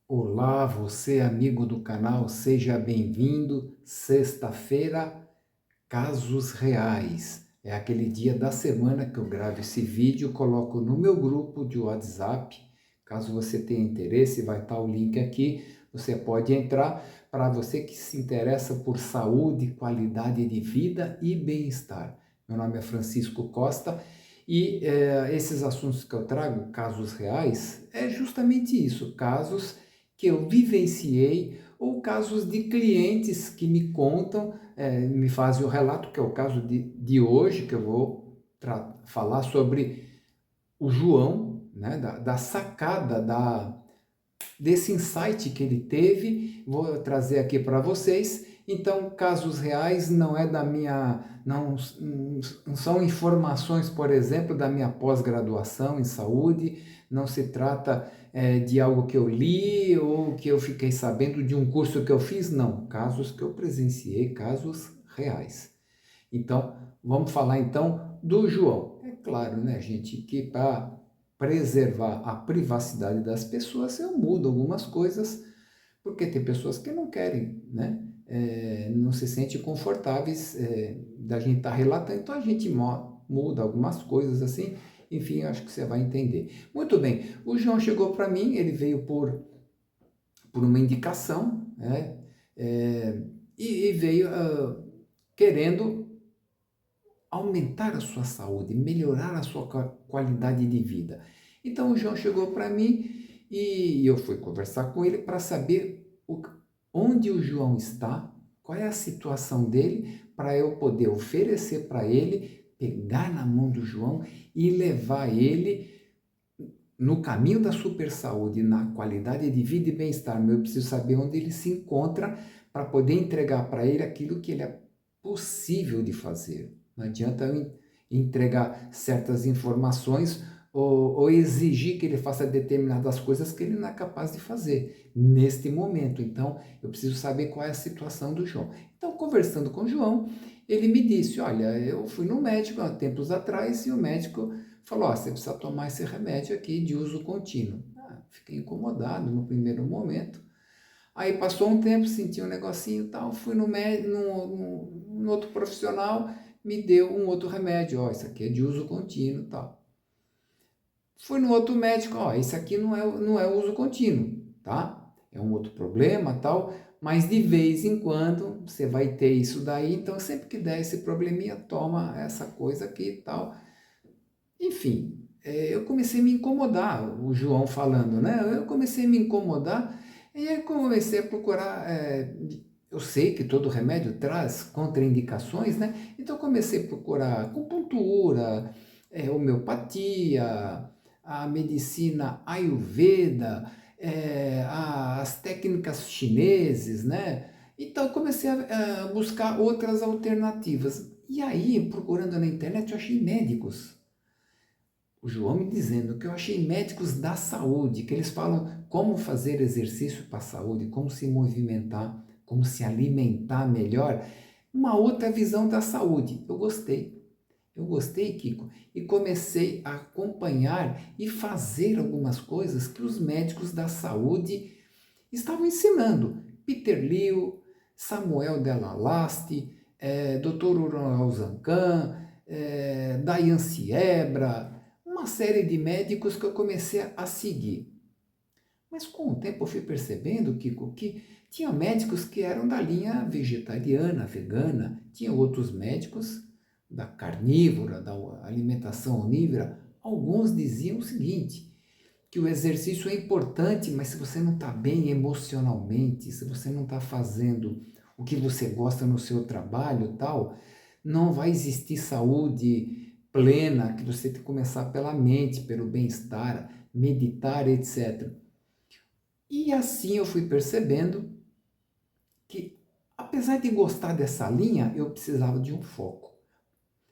Olá, você amigo do canal, seja bem-vindo. Sexta-feira, casos reais. É aquele dia da semana que eu gravo esse vídeo, coloco no meu grupo de WhatsApp. Caso você tenha interesse, vai estar o link aqui. Você pode entrar. Para você que se interessa por saúde, qualidade de vida e bem-estar. Meu nome é Francisco Costa e esses assuntos que eu trago, casos reais, é justamente isso, casos que eu vivenciei ou casos de clientes que me contam, me fazem o relato, que é o caso de hoje, que eu vou falar sobre o João, né, da sacada, desse insight que ele teve, vou trazer aqui para vocês. Então, casos reais não é da minha, não são informações, por exemplo, da minha pós-graduação em saúde, não se trata de algo que eu li ou que eu fiquei sabendo de um curso que eu fiz, não, casos que eu presenciei, casos reais. Então, vamos falar então do João. É claro, né, gente, que para preservar a privacidade das pessoas, eu mudo algumas coisas, porque tem pessoas que não querem, né? Não se sentem confortáveis da gente estar relatando, então a gente muda algumas coisas assim, enfim, eu acho que você vai entender. Muito bem, o João chegou para mim, ele veio por uma indicação, né? E veio querendo aumentar a sua saúde, melhorar a sua qualidade de vida. Então o João chegou para mim e eu fui conversar com ele para saber onde o João está, qual é a situação dele, para eu poder oferecer para ele, pegar na mão do João e levar ele no caminho da super saúde, na qualidade de vida e bem-estar. Eu preciso saber onde ele se encontra para poder entregar para ele aquilo que ele é possível de fazer. Não adianta eu entregar certas informações ou exigir que ele faça determinadas coisas que ele não é capaz de fazer neste momento. Então, eu preciso saber qual é a situação do João. Então, conversando com o João, ele me disse, olha, eu fui no médico há tempos atrás e o médico falou, você precisa tomar esse remédio aqui de uso contínuo. Fiquei incomodado no primeiro momento. Aí passou um tempo, senti um negocinho e tal, fui no médico, no outro profissional, me deu um outro remédio, isso aqui é de uso contínuo e tal. Fui no outro médico, esse aqui não é uso contínuo, tá? É um outro problema tal, mas de vez em quando você vai ter isso daí, então sempre que der esse probleminha, toma essa coisa aqui e tal. Enfim, eu comecei a me incomodar, o João falando, né? Eu comecei a me incomodar e aí comecei a procurar. Eu sei que todo remédio traz contraindicações, né? Então eu comecei a procurar acupuntura, homeopatia, a medicina Ayurveda, as técnicas chineses, né? Então eu comecei a buscar outras alternativas. E aí, procurando na internet, eu achei médicos, o João me dizendo que eu achei médicos da saúde, que eles falam como fazer exercício para a saúde, como se movimentar, como se alimentar melhor, uma outra visão da saúde. Eu gostei, Kiko, e comecei a acompanhar e fazer algumas coisas que os médicos da saúde estavam ensinando. Peter Liu, Samuel Della Dr. Ural Zancan, Dayan Siebra, uma série de médicos que eu comecei a seguir. Mas com o tempo eu fui percebendo, Kiko, que tinha médicos que eram da linha vegetariana, vegana, tinha outros médicos da carnívora, da alimentação onívora. Alguns diziam o seguinte, que o exercício é importante, mas se você não está bem emocionalmente, se você não está fazendo o que você gosta no seu trabalho tal, não vai existir saúde plena, que você tem que começar pela mente, pelo bem-estar, meditar, etc. E assim eu fui percebendo que, apesar de gostar dessa linha, eu precisava de um foco.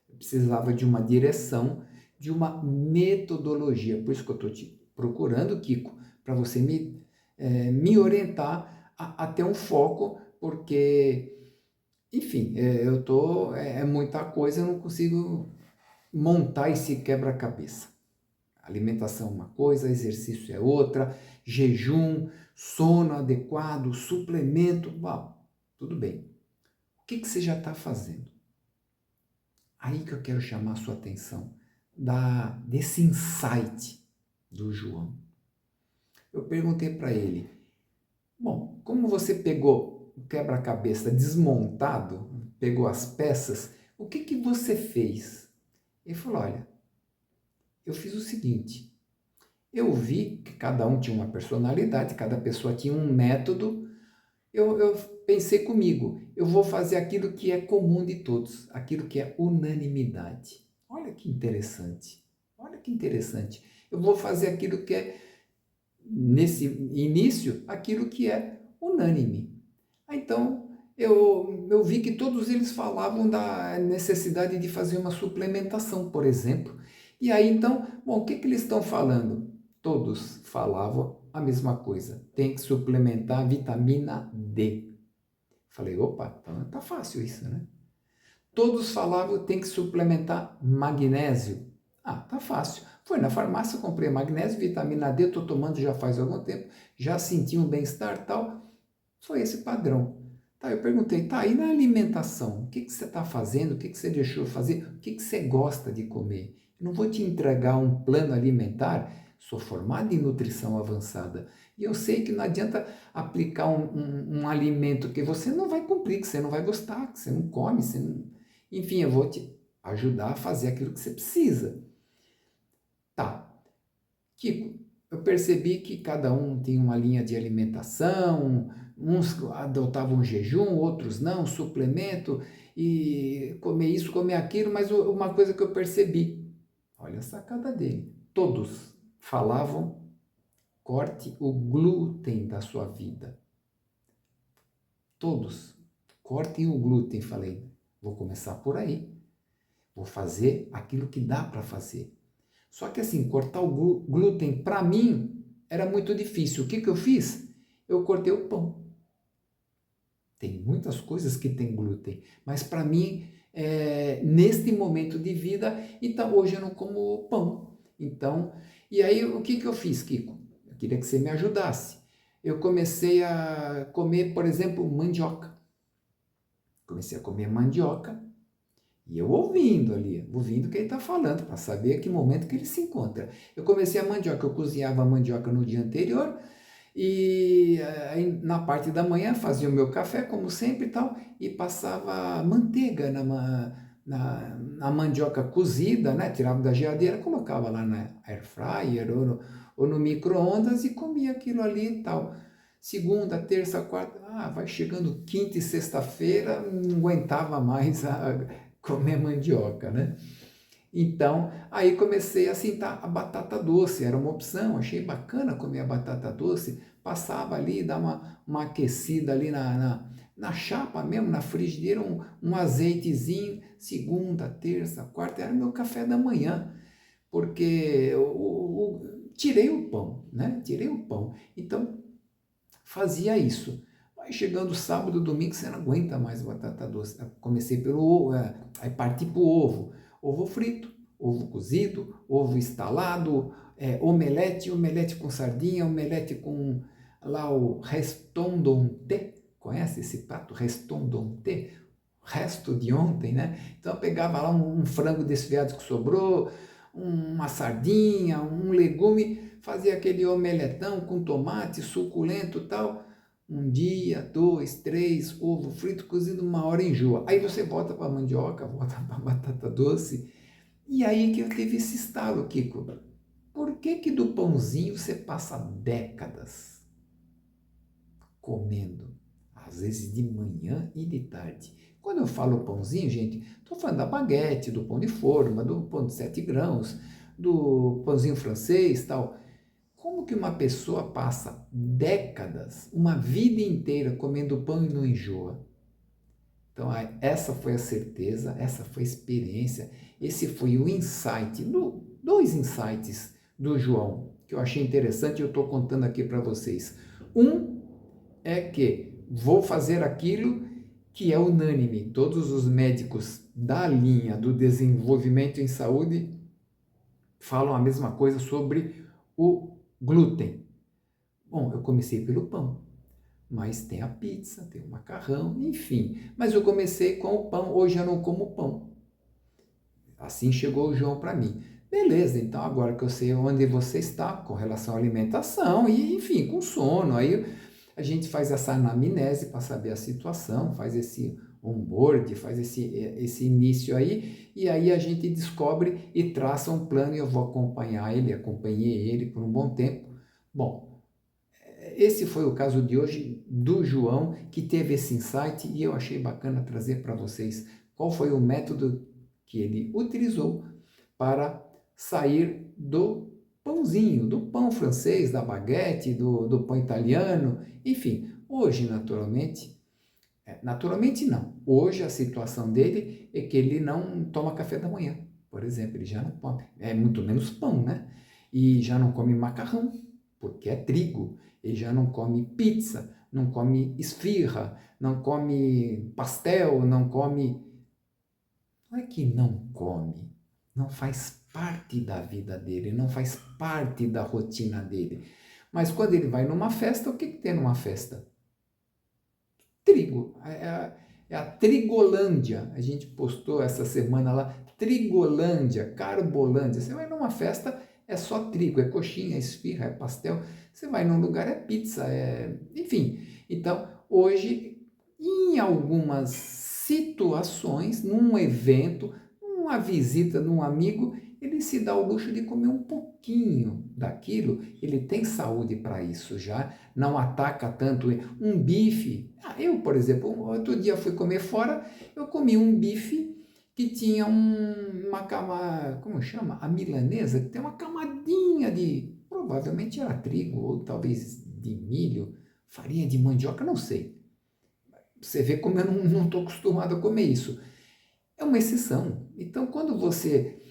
Eu precisava de uma direção, de uma metodologia. Por isso que eu estou te procurando, Kiko, para você me orientar a ter um foco, porque, enfim, é muita coisa, eu não consigo montar esse quebra-cabeça. Alimentação é uma coisa, exercício é outra, jejum, sono adequado, suplemento, uau, tudo bem. O que você já está fazendo? Aí que eu quero chamar a sua atenção, desse insight do João. Eu perguntei para ele, bom, como você pegou o quebra-cabeça desmontado, pegou as peças, o que você fez? Ele falou, olha, eu fiz o seguinte, eu vi que cada um tinha uma personalidade, cada pessoa tinha um método, eu pensei comigo, eu vou fazer aquilo que é comum de todos, aquilo que é unanimidade. Olha que interessante, olha que interessante. Eu vou fazer aquilo que é, nesse início, aquilo que é unânime. Então, eu vi que todos eles falavam da necessidade de fazer uma suplementação, por exemplo. E aí, então, bom, o que eles estão falando? Todos falavam a mesma coisa. Tem que suplementar a vitamina D. Falei, opa, então tá fácil isso, né? Todos falavam que tem que suplementar magnésio. Ah, tá fácil. Foi na farmácia, comprei magnésio, vitamina D, estou tomando já faz algum tempo, já senti um bem-estar tal. Foi esse padrão. Tá, eu perguntei, tá, e na alimentação? O que você está fazendo? O que você deixou fazer? O que você gosta de comer? Eu não vou te entregar um plano alimentar, sou formado em nutrição avançada. E eu sei que não adianta aplicar um alimento que você não vai cumprir, que você não vai gostar, que você não come, você não... Enfim, eu vou te ajudar a fazer aquilo que você precisa. Tá, Kiko, eu percebi que cada um tem uma linha de alimentação, uns adotavam jejum, outros não, suplemento, e comer isso, comer aquilo, mas uma coisa que eu percebi, olha a sacada dele, todos falavam, corte o glúten da sua vida. Todos, cortem o glúten, falei, vou começar por aí, vou fazer aquilo que dá para fazer. Só que assim, cortar o glúten para mim era muito difícil. O que eu fiz? Eu cortei o pão. Tem muitas coisas que tem glúten, mas para mim, neste momento de vida, então hoje eu não como pão. Então, e aí o que eu fiz, Kiko? Eu queria que você me ajudasse. Eu comecei a comer, por exemplo, mandioca. Comecei a comer mandioca. E eu ouvindo ali, ouvindo o que ele está falando, para saber que momento que ele se encontra. Eu comecei a mandioca, eu cozinhava a mandioca no dia anterior, e aí, na parte da manhã fazia o meu café, como sempre e tal, e passava manteiga na mandioca cozida, né? Tirava da geladeira, colocava lá na air fryer ou no micro-ondas e comia aquilo ali e tal. Segunda, terça, quarta, vai chegando quinta e sexta-feira, não aguentava mais comer mandioca, né? Então, aí comecei a sentar a batata doce, era uma opção, achei bacana comer a batata doce, passava ali, dava uma aquecida ali na chapa mesmo, na frigideira, um azeitezinho, segunda, terça, quarta, era meu café da manhã, porque tirei o pão, né? Tirei o pão, então fazia isso. Aí chegando sábado, domingo, você não aguenta mais batata doce. Comecei pelo ovo, aí parti para o ovo. Ovo frito, ovo cozido, ovo estalado, omelete com sardinha, omelete com lá o restondonté. Conhece esse prato, restondonté? Resto de ontem, né? Então eu pegava lá um frango desfiado que sobrou, uma sardinha, um legume, fazia aquele omeletão com tomate suculento e tal. Um dia, dois, três, ovo frito cozido, uma hora enjoa. Aí você volta para a mandioca, volta para a batata doce. E aí que eu tive esse estalo, Kiko. Por que do pãozinho você passa décadas comendo? Às vezes de manhã e de tarde. Quando eu falo pãozinho, gente, estou falando da baguete, do pão de forma, do pão de 7 grãos, do pãozinho francês, tal. Como que uma pessoa passa décadas, uma vida inteira comendo pão e não enjoa? Então, essa foi a certeza, essa foi a experiência, esse foi o insight, dois insights do João, que eu achei interessante e eu estou contando aqui para vocês. Um é que vou fazer aquilo que é unânime, todos os médicos da linha do desenvolvimento em saúde falam a mesma coisa sobre o glúten. Bom, eu comecei pelo pão, mas tem a pizza, tem o macarrão, enfim. Mas eu comecei com o pão, hoje eu não como pão. Assim chegou o João para mim. Beleza, então agora que eu sei onde você está com relação à alimentação e, enfim, com sono, aí a gente faz essa anamnese para saber a situação, faz esse onboard, faz esse início aí, e aí a gente descobre e traça um plano e eu vou acompanhar ele, acompanhei ele por um bom tempo. Bom, esse foi o caso de hoje do João, que teve esse insight e eu achei bacana trazer para vocês qual foi o método que ele utilizou para sair do pãozinho, do pão francês, da baguete, do pão italiano, enfim. Hoje, naturalmente não. Hoje a situação dele é que ele não toma café da manhã, por exemplo, ele já não come, é muito menos pão, né? E já não come macarrão, porque é trigo. Ele já não come pizza, não come esfirra, não come pastel, não come. Não é que não come, não faz parte da vida dele, não faz parte da rotina dele. Mas quando ele vai numa festa, o que tem numa festa? Trigo. É a Trigolândia. A gente postou essa semana lá, Trigolândia, Carbolândia. Você vai numa festa, é só trigo, é coxinha, é esfirra, é pastel. Você vai num lugar, é pizza, enfim. Então, hoje, em algumas situações, num evento, uma visita num amigo, ele se dá o luxo de comer um pouquinho daquilo, ele tem saúde para isso já, não ataca tanto um bife. Eu, por exemplo, outro dia fui comer fora, eu comi um bife que tinha uma cama, como chama? A milanesa, que tem uma camadinha de, provavelmente era trigo, ou talvez de milho, farinha de mandioca, não sei. Você vê como eu não estou acostumado a comer isso. É uma exceção. Então, quando você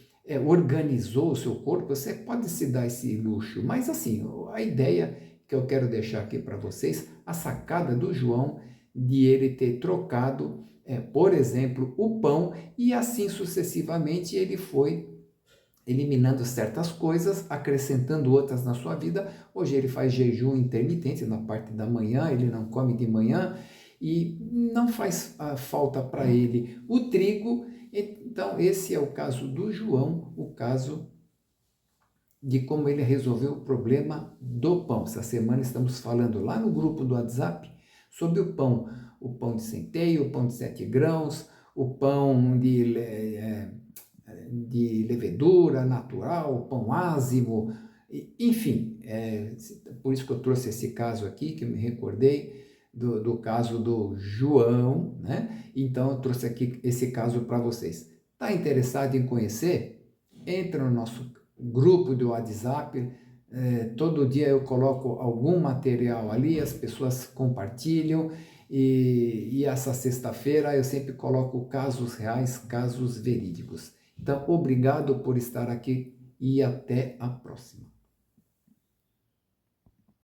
organizou o seu corpo, você pode se dar esse luxo. Mas, assim, a ideia que eu quero deixar aqui para vocês, a sacada do João, de ele ter trocado, por exemplo, o pão, e assim sucessivamente ele foi eliminando certas coisas, acrescentando outras na sua vida. Hoje ele faz jejum intermitente na parte da manhã, ele não come de manhã e não faz falta para ele o trigo. Então, esse é o caso do João, o caso de como ele resolveu o problema do pão. Essa semana estamos falando lá no grupo do WhatsApp sobre o pão de centeio, o pão de 7 grãos, o pão de levedura natural, pão ázimo, enfim, por isso que eu trouxe esse caso aqui, que eu me recordei do caso do João, né? Então eu trouxe aqui esse caso para vocês. Está interessado em conhecer? Entra no nosso grupo do WhatsApp, todo dia eu coloco algum material ali, as pessoas compartilham, e essa sexta-feira eu sempre coloco casos reais, casos verídicos. Então, obrigado por estar aqui e até a próxima.